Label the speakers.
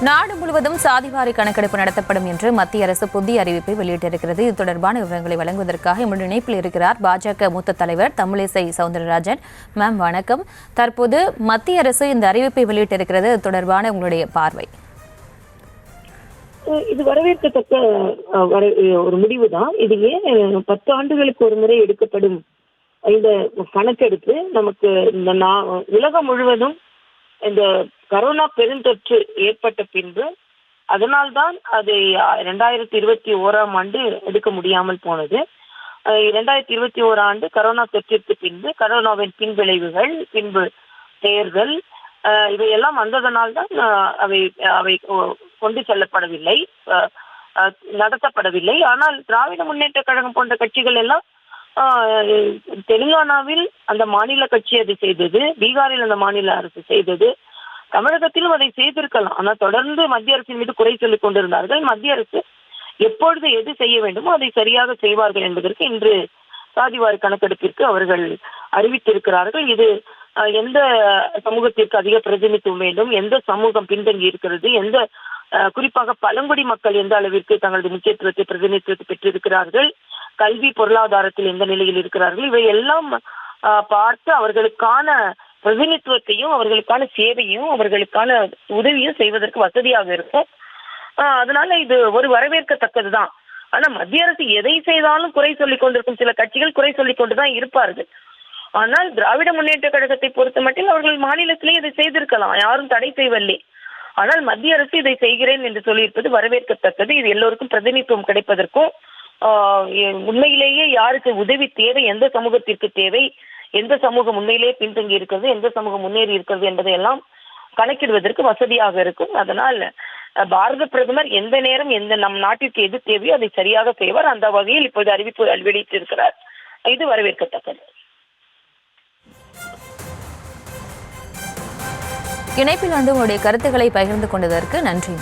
Speaker 1: நாடு முழுவதும் சாதிவாரி கணக்கெடுப்பு நடத்தப்படும் என்று மத்திய அரசு புதிய அறிவிப்பை வெளியிட்டிருக்கிறது. இது தொடர்பான விவரங்களை வழங்குவதற்காக நம்முடைய இணைப்பில் இருக்கிறார் பாஜக மூத்த தலைவர் தமிழிசை சவுந்தரராஜன். மேம் வணக்கம். தற்போது மத்திய அரசு இந்த அறிவிப்பை வெளியிட்டிருக்கிறது, இது தொடர்பான உங்களுடைய பார்வை?
Speaker 2: இது வரவேற்கத்தக்க ஒரு முடிவுதான். இது ஏன் 10 ஆண்டுகளுக்கு ஒரு முறை எடுக்கப்படும் இந்த கணக்கெடுப்பு நமக்கு இந்த உலகம் முழுவதும் இந்த கரோனா பெருந்தொற்று ஏற்பட்ட பின்பு அதனால்தான் அது 2021 எடுக்க முடியாமல் போனது. 2021 ஆண்டு கரோனா தொற்றிற்கு பின்பு கரோனாவின் பின்விளைவுகள், பின்பு தேர்தல் இவையெல்லாம் வந்ததனால்தான் அவை கொண்டு செல்லப்படவில்லை, நடத்தப்படவில்லை. ஆனால் திராவிட முன்னேற்ற கழகம் போன்ற கட்சிகள் எல்லாம் தெலுங்கானாவில் அந்த மாநில கட்சி அதை செய்தது, பீகாரில் அந்த மாநில அரசு செய்தது, தமிழகத்திலும் அதை செய்திருக்கலாம். ஆனால் தொடர்ந்து மத்திய அரசின் மீது குறை சொல்லிக் கொண்டிருந்தார்கள். மத்திய அரசு எப்பொழுது எது செய்ய வேண்டுமோ அதை சரியாக செய்வார்கள் என்பதற்கு இன்று சாதிவாரி கணக்கெடுப்பிற்கு அவர்கள் அறிவித்திருக்கிறார்கள். இது எந்த சமூகத்திற்கு அதிக பிரதிநிதித்துவம் வேண்டும், எந்த சமூகம் பின்தங்கி இருக்கிறது, எந்த குறிப்பாக பழங்குடி மக்கள் எந்த அளவிற்கு தங்களது முக்கியத்துவத்தை பிரதிநிதித்துவத்தை பெற்றிருக்கிறார்கள், கல்வி பொருளாதாரத்தில் எந்த நிலையில் இருக்கிறார்கள், இவை எல்லாம் பார்த்து அவர்களுக்கான பிரதிநிதித்துவத்தையும் அவர்களுக்கான சேவையும் அவர்களுக்கான உதவியும் செய்வதற்கு வசதியாக இருக்கும். அதனால இது ஒரு வரவேற்கத்தக்கதுதான். ஆனா மத்திய அரசு எதை செய்தாலும் குறை சொல்லிக் கொண்டிருக்கும் சில கட்சிகள் குறை சொல்லிக் கொண்டுதான் இருப்பார்கள். ஆனால் திராவிட முன்னேற்ற கழகத்தை பொறுத்த மட்டும் அவர்கள் மாநிலத்திலே இதை செய்திருக்கலாம், யாரும் தடை செய்யவில்லை. ஆனால் மத்திய அரசு இதை செய்கிறேன் என்று சொல்லியிருப்பது வரவேற்கத்தக்கது. இது எல்லோருக்கும் பிரதிநிதித்துவம் கிடைப்பதற்கும் உண்மையிலேயே யாருக்கு உதவி தேவை, எந்த சமூகத்திற்கு தேவை, எந்த சமூகம் உண்மையிலேயே பின்தங்கி இருக்கிறது, எந்த சமூகம் முன்னேறி இருக்கிறது என்பதையெல்லாம் கணக்கிடுவதற்கு வசதியாக இருக்கும். அதனால் பாரத பிரதமர் எந்த நேரம் நம் நாட்டிற்கு எது தேவையோ அதை சரியாக செய்வார். அந்த வகையில் இப்போது அறிவிப்பு வெளியிட்டிருக்கிறார். இது வரவேற்கத்தக்கது.
Speaker 1: இணைப்பில் வந்து உங்களுடைய கருத்துக்களை பகிர்ந்து கொண்டதற்கு நன்றி.